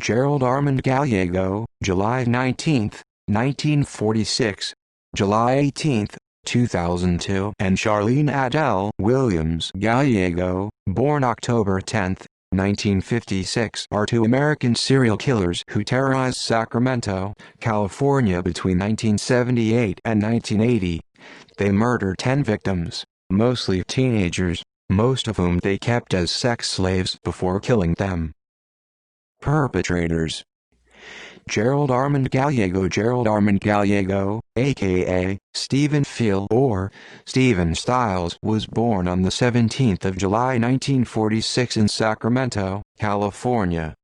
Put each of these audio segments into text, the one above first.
Gerald Armand Gallego, July 19, 1946, July 18, 2002, and Charlene Adele Williams Gallego, born October 10, 1956, are two American serial killers who terrorized Sacramento, California between 1978 and 1980. They murdered 10 victims, mostly teenagers, most of whom they kept as sex slaves before killing them. Perpetrators: Gerald Armand Gallego, a.k.a. Stephen Phil or Stephen Styles, was born on the 17th of July 1946 in Sacramento, California.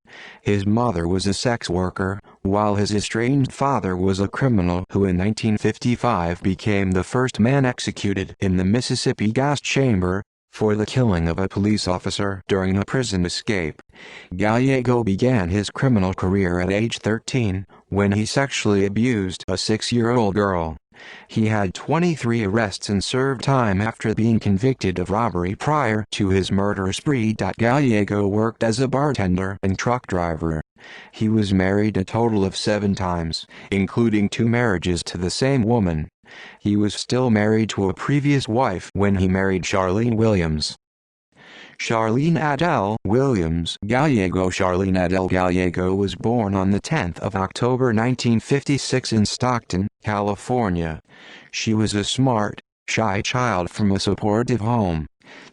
His mother was a sex worker, while his estranged father was a criminal who in 1955 became the first man executed in the Mississippi gas chamber for the killing of a police officer during a prison escape. Gallego began his criminal career at age 13, when he sexually abused a 6-year-old girl. He had 23 arrests and served time after being convicted of robbery prior to his murder spree. Gallego worked as a bartender and truck driver. He was married a total of 7 times, including 2 marriages to the same woman. He was still married to a previous wife when he married Charlene Williams. Charlene Adele Williams Gallego. Charlene Adele Gallego was born on the 10th of October 1956 in Stockton, California. She was a smart, shy child from a supportive home.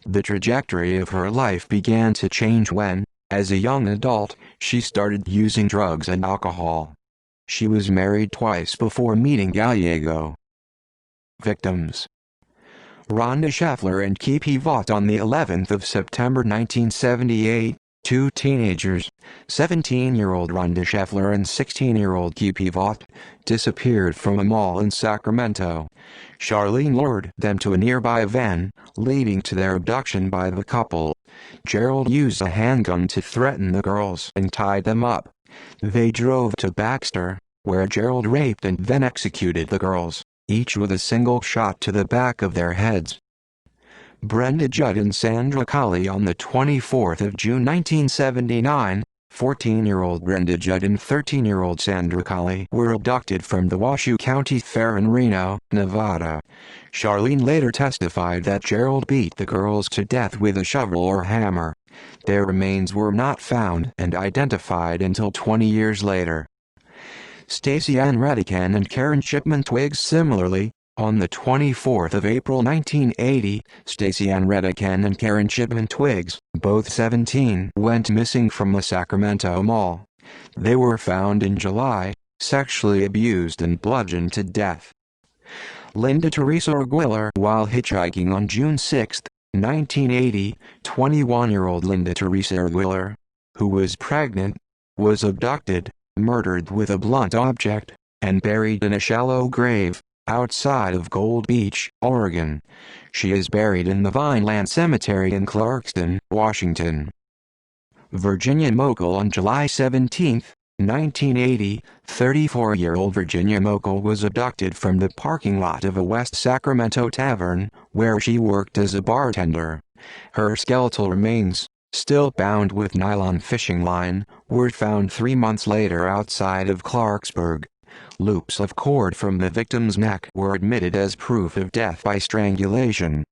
The trajectory of her life began to change when, as a young adult, she started using drugs and alcohol. She was married twice before meeting Gallego. Victims: Rhonda Scheffler and Kippy Vaught. On the 11th of September 1978, 2 teenagers, 17-year-old Rhonda Scheffler and 16-year-old Kippy Vaught, disappeared from a mall in Sacramento. Charlene lured them to a nearby van, leading to their abduction by the couple. Gerald used a handgun to threaten the girls and tied them up. They drove to Baxter, where Gerald raped and then executed the girls, each with a single shot to the back of their heads. Brenda Judd and Sandra Colley. On the 24th of June 1979, 14-year-old Brenda Judd and 13-year-old Sandra Colley were abducted from the Washoe County Fair in Reno, Nevada. Charlene later testified that Gerald beat the girls to death with a shovel or hammer. Their remains were not found and identified until 20 years later. Stacey Ann Redican and Karen Shipman Twiggs. Similarly, on the 24th of April 1980, Stacey Ann Redican and Karen Shipman Twiggs, both 17, went missing from a Sacramento mall. They were found in July, sexually abused and bludgeoned to death. Linda Teresa Aguilar. While hitchhiking on June 6, 1980, 21-year-old Linda Teresa Aguilar, who was pregnant, was abducted, murdered with a blunt object, and buried in a shallow grave outside of Gold Beach, Oregon. She is buried in the Vineland Cemetery in Clarkston, Washington. Virginia Mokel. On July 17, 1980, 34-year-old Virginia Mokel was abducted from the parking lot of a West Sacramento tavern, where she worked as a bartender. Her skeletal remains, still bound with nylon fishing line, were found 3 months later outside of Clarksburg. Loops of cord from the victim's neck were admitted as proof of death by strangulation.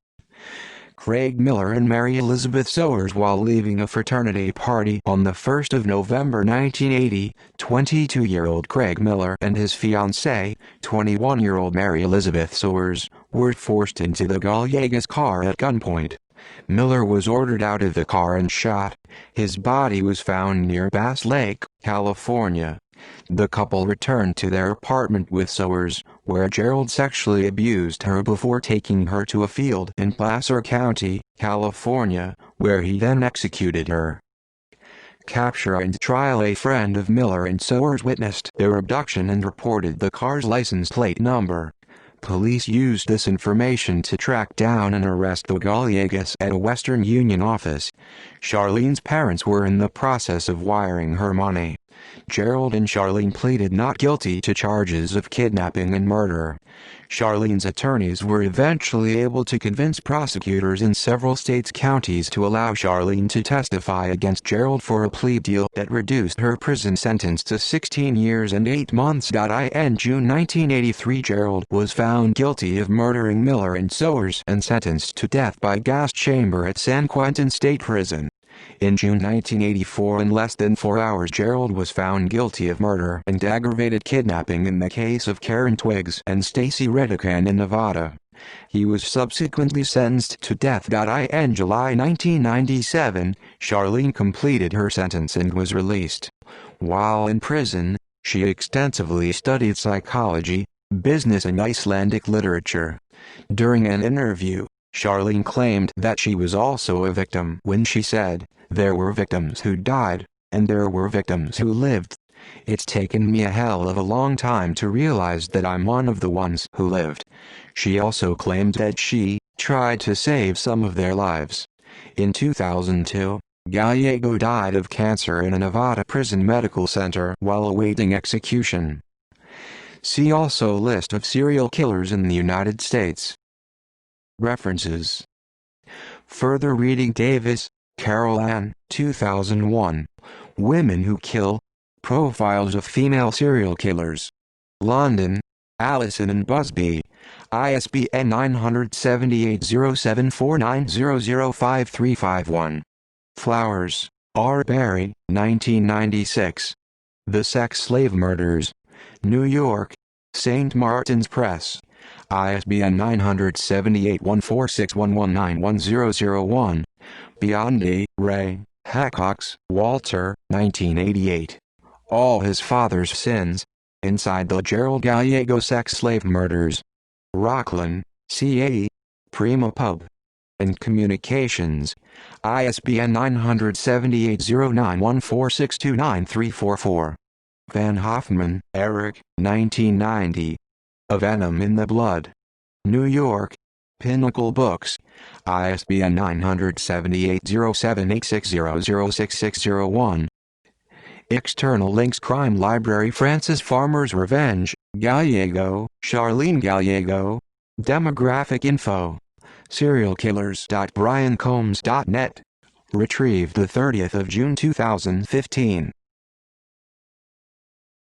Craig Miller and Mary Elizabeth Sowers. While leaving a fraternity party on the 1st of November 1980, 22-year-old Craig Miller and his fiancée, 21-year-old Mary Elizabeth Sowers, were forced into the Gallegos car at gunpoint. Miller was ordered out of the car and shot. His body was found near Bass Lake, California. The couple returned to their apartment with Sowers, where Gerald sexually abused her before taking her to a field in Placer County, California, where he then executed her. Capture and trial. A friend of Miller and Sowers witnessed their abduction and reported the car's license plate number. Police used this information to track down and arrest the Gallegos at a Western Union office. Charlene's parents were in the process of wiring her money, Gerald and Charlene pleaded not guilty to charges of kidnapping and murder. Charlene's attorneys were eventually able to convince prosecutors in several states' counties to allow Charlene to testify against Gerald for a plea deal that reduced her prison sentence to 16 years and 8 months. In June 1983, Gerald was found guilty of murdering Miller and Sowers and sentenced to death by gas chamber at San Quentin State Prison. In June 1984, in less than 4 hours, Gerald was found guilty of murder and aggravated kidnapping in the case of Karen Twiggs and Stacy Redican in Nevada. He was subsequently sentenced to death. In July 1997, Charlene completed her sentence and was released. While in prison, she extensively studied psychology, business and Icelandic literature. During an interview, Charlene claimed that she was also a victim when she said, "There were victims who died, and there were victims who lived. It's taken me a hell of a long time to realize that I'm one of the ones who lived." She also claimed that she tried to save some of their lives. In 2002, Gallego died of cancer in a Nevada prison medical center while awaiting execution. See also List of serial killers in the United States. References. Further reading: Davis, Carol Ann, 2001. Women Who Kill: Profiles of Female Serial Killers. London, Allison and Busby. ISBN 978-0749005351. Flowers, R. Berry, 1996. The Sex Slave Murders. New York, St. Martin's Press. ISBN 978-14611911001. Biondi, Ray, Hackox, Walter, 1988. All His Father's Sins. Inside the Gerald Gallego Sex Slave Murders. Rockland, CA, Prima Pub. And Communications. ISBN 978-0914629344. Van Hoffman, Eric, 1990. A Venom in the Blood. New York, Pinnacle Books. ISBN 978-0786006601. External links: Crime Library, Francis Farmer's Revenge, Gallego, Charlene Gallego. Demographic info: serialkillers.briancombs.net. Retrieved 30 June 2015.